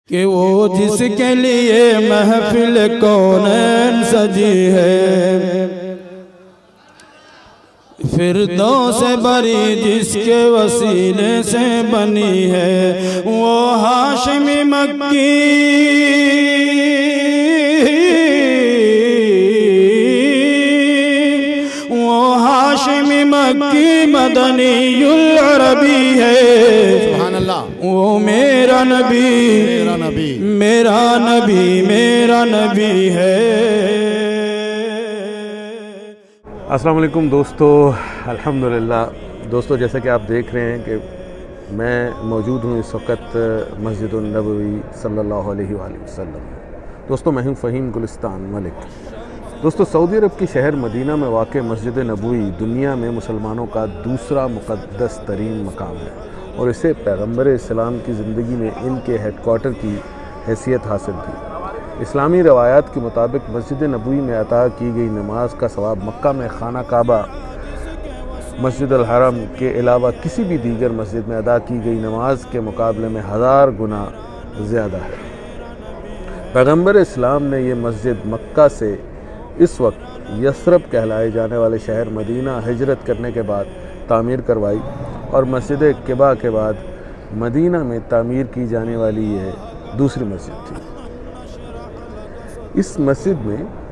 کہ وہ جس کے لیے محفل کونین سجی ہے، فردوس بری جس کے وسیلے سے بنی ہے، وہ ہاشمی مکی مکی مدنی العربی ہے، سبحان اللہ، وہ میرا نبی میرا نبی ہے۔ السلام علیکم دوستو، الحمدللہ دوستو، جیسا کہ آپ دیکھ رہے ہیں کہ میں موجود ہوں اس وقت مسجد النبوی صلی اللہ علیہ وآلہ وسلم۔ دوستو میں ہوں فہیم گلستان ملک۔ دوستو سعودی عرب کی شہر مدینہ میں واقع مسجد نبوی دنیا میں مسلمانوں کا دوسرا مقدس ترین مقام ہے، اور اسے پیغمبر اسلام کی زندگی میں ان کے ہیڈ کوارٹر کی حیثیت حاصل تھی۔ اسلامی روایات کے مطابق مسجد نبوی میں عطا کی گئی نماز کا ثواب مکہ میں خانہ کعبہ، مسجد الحرم کے علاوہ کسی بھی دیگر مسجد میں ادا کی گئی نماز کے مقابلے میں 1000 گنا زیادہ ہے۔ پیغمبر اسلام نے یہ مسجد مکہ سے اس وقت یثرب کہلائے جانے والے شہر مدینہ ہجرت کرنے کے بعد تعمیر کروائی، اور مسجد قباء کے بعد مدینہ میں تعمیر کی جانے والی یہ دوسری مسجد تھی۔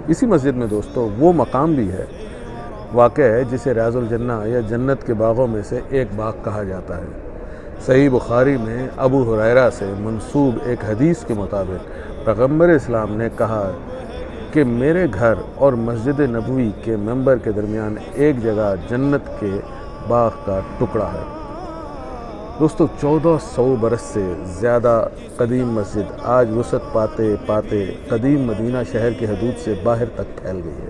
اسی مسجد میں دوستو وہ مقام بھی ہے واقع ہے جسے ریاض الجنہ یا جنت کے باغوں میں سے ایک باغ کہا جاتا ہے۔ صحیح بخاری میں ابو ہریرہ سے منسوب ایک حدیث کے مطابق پیغمبر اسلام نے کہا کہ میرے گھر اور مسجد نبوی کے منبر کے درمیان ایک جگہ جنت کے باغ کا ٹکڑا ہے۔ دوستو 1400 برس سے زیادہ قدیم مسجد آج وسعت پاتے پاتے قدیم مدینہ شہر کی حدود سے باہر تک پھیل گئی ہے،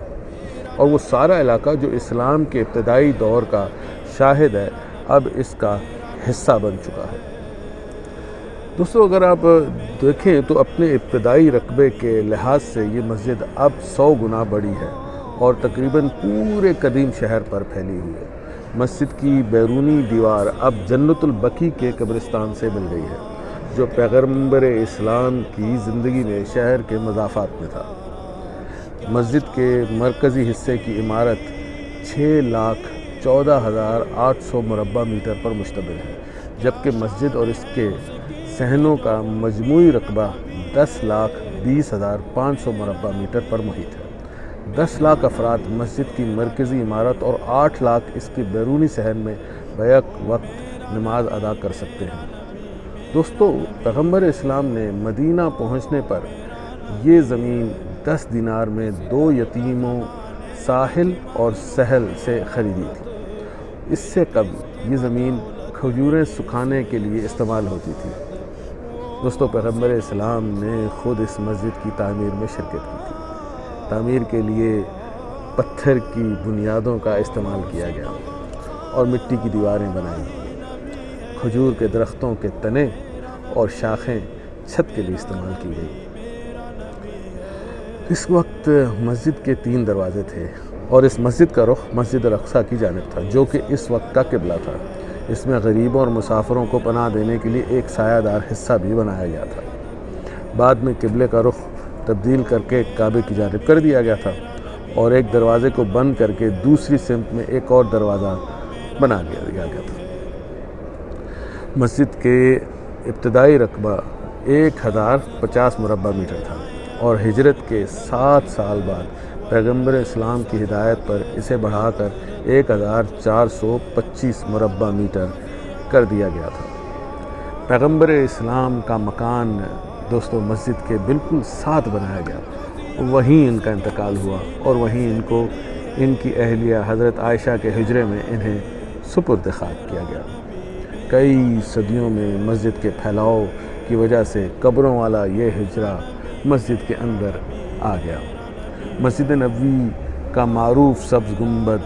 اور وہ سارا علاقہ جو اسلام کے ابتدائی دور کا شاہد ہے اب اس کا حصہ بن چکا ہے۔ دوستو اگر آپ دیکھیں تو اپنے ابتدائی رقبے کے لحاظ سے یہ مسجد اب 100 گنا بڑی ہے اور تقریباً پورے قدیم شہر پر پھیلی ہوئی ہے۔ مسجد کی بیرونی دیوار اب جنت البقیع کے قبرستان سے مل گئی ہے، جو پیغمبر اسلام کی زندگی میں شہر کے مضافات میں تھا۔ مسجد کے مرکزی حصے کی عمارت 6,14,800 مربع میٹر پر مشتمل ہے، جبکہ مسجد اور اس کے صحنوں کا مجموعی رقبہ 10,20,500 مربع میٹر پر محیط ہے۔ 10 لاکھ افراد مسجد کی مرکزی عمارت اور 8 لاکھ اس کے بیرونی صحن میں بیک وقت نماز ادا کر سکتے ہیں۔ دوستو پیغمبر اسلام نے مدینہ پہنچنے پر یہ زمین 10 دینار میں 2 یتیموں ساحل اور سہل سے خریدی تھی۔ اس سے قبل یہ زمین کھجوریں سکھانے کے لیے استعمال ہوتی تھی۔ دوستو پیغمبر اسلام نے خود اس مسجد کی تعمیر میں شرکت کی تھی۔ تعمیر کے لیے پتھر کی بنیادوں کا استعمال کیا گیا اور مٹی کی دیواریں بنائی گئی۔ کھجور کے درختوں کے تنے اور شاخیں چھت کے لیے استعمال کی گئی۔ اس وقت مسجد کے 3 دروازے تھے، اور اس مسجد کا رخ مسجد الاقصی کی جانب تھا، جو کہ اس وقت کا قبلہ تھا۔ اس میں غریبوں اور مسافروں کو پناہ دینے کے لیے ایک سایہ دار حصہ بھی بنایا گیا تھا۔ بعد میں قبلے کا رخ تبدیل کر کے کعبے کی جانب کر دیا گیا تھا، اور ایک دروازے کو بند کر کے دوسری سمت میں ایک اور دروازہ بنا دیا گیا تھا۔ مسجد کے ابتدائی رقبہ 1050 مربع میٹر تھا، اور ہجرت کے 7 سال بعد پیغمبر اسلام کی ہدایت پر اسے بڑھا کر 1425 مربع میٹر کر دیا گیا تھا۔ پیغمبر اسلام کا مکان دوستو مسجد کے بالکل ساتھ بنایا گیا، وہیں ان کا انتقال ہوا، اور وہیں ان کی اہلیہ حضرت عائشہ کے حجرے میں انہیں سپرد خاک کیا گیا۔ کئی صدیوں میں مسجد کے پھیلاؤ کی وجہ سے قبروں والا یہ حجرہ مسجد کے اندر آ گیا۔ مسجد نبوی کا معروف سبز گنبد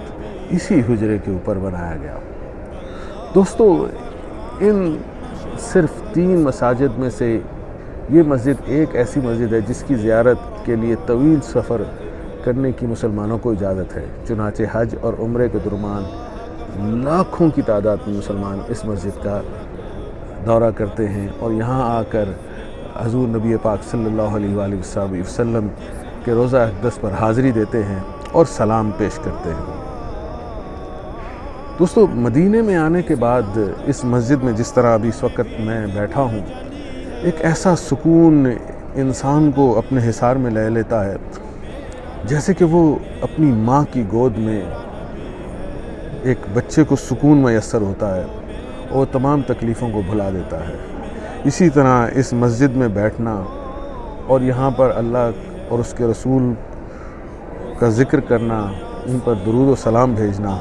اسی حجرے کے اوپر بنایا گیا۔ دوستو ان صرف 3 مساجد میں سے یہ مسجد ایک ایسی مسجد ہے جس کی زیارت کے لیے طویل سفر کرنے کی مسلمانوں کو اجازت ہے۔ چنانچہ حج اور عمرے کے درمیان لاکھوں کی تعداد میں مسلمان اس مسجد کا دورہ کرتے ہیں، اور یہاں آ کر حضور نبی پاک صلی اللہ علیہ وآلہ وسلم کے روضہ اقدس پر حاضری دیتے ہیں اور سلام پیش کرتے ہیں۔ دوستو، مدینے میں آنے کے بعد اس مسجد میں جس طرح ابھی اس وقت میں بیٹھا ہوں، ایک ایسا سکون انسان کو اپنے حصار میں لے لیتا ہے جیسے کہ وہ اپنی ماں کی گود میں ایک بچے کو سکون میسر ہوتا ہے اور تمام تکلیفوں کو بھلا دیتا ہے۔ اسی طرح اس مسجد میں بیٹھنا اور یہاں پر اللہ اور اس کے رسول کا ذکر کرنا، ان پر درود و سلام بھیجنا،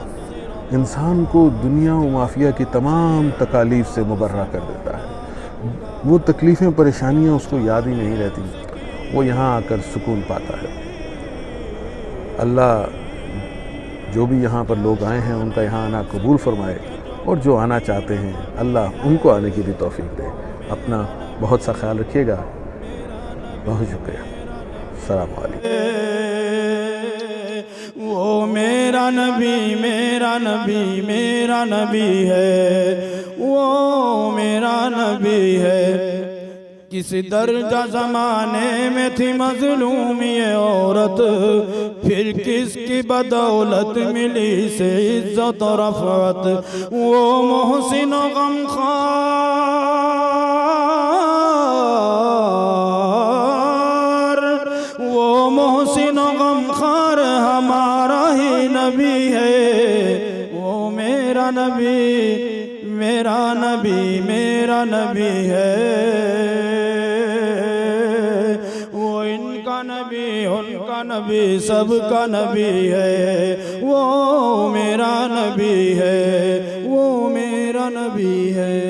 انسان کو دنیا و مافیہ کی تمام تکالیف سے مبرہ کر دیتا ہے۔ وہ تکلیفیں پریشانیاں اس کو یاد ہی نہیں رہتی، وہ یہاں آ کر سکون پاتا ہے۔ اللہ جو بھی یہاں پر لوگ آئے ہیں ان کا یہاں آنا قبول فرمائے، اور جو آنا چاہتے ہیں اللہ ان کو آنے کی بھی توفیق دے۔ اپنا بہت سا خیال رکھیے گا۔ بہت شکریہ۔ السلام علیکم۔ وہ میرا نبی میرا نبی میرا نبی ہے، وہ میرا نبی ہے۔ کس درجہ زمانے میں تھی مظلوم یہ عورت، پھر کس کی بدولت ملی سے عزت و رفعت۔ وہ محسن و غمخوار، وہ محسن و غمخوار ہمارا ہی نبی ہے، وہ میرا نبی میرا نبی میرا نبی ہے۔ ان کا نبی سب کا نبی ہے، وہ میرا نبی ہے، وہ میرا نبی ہے۔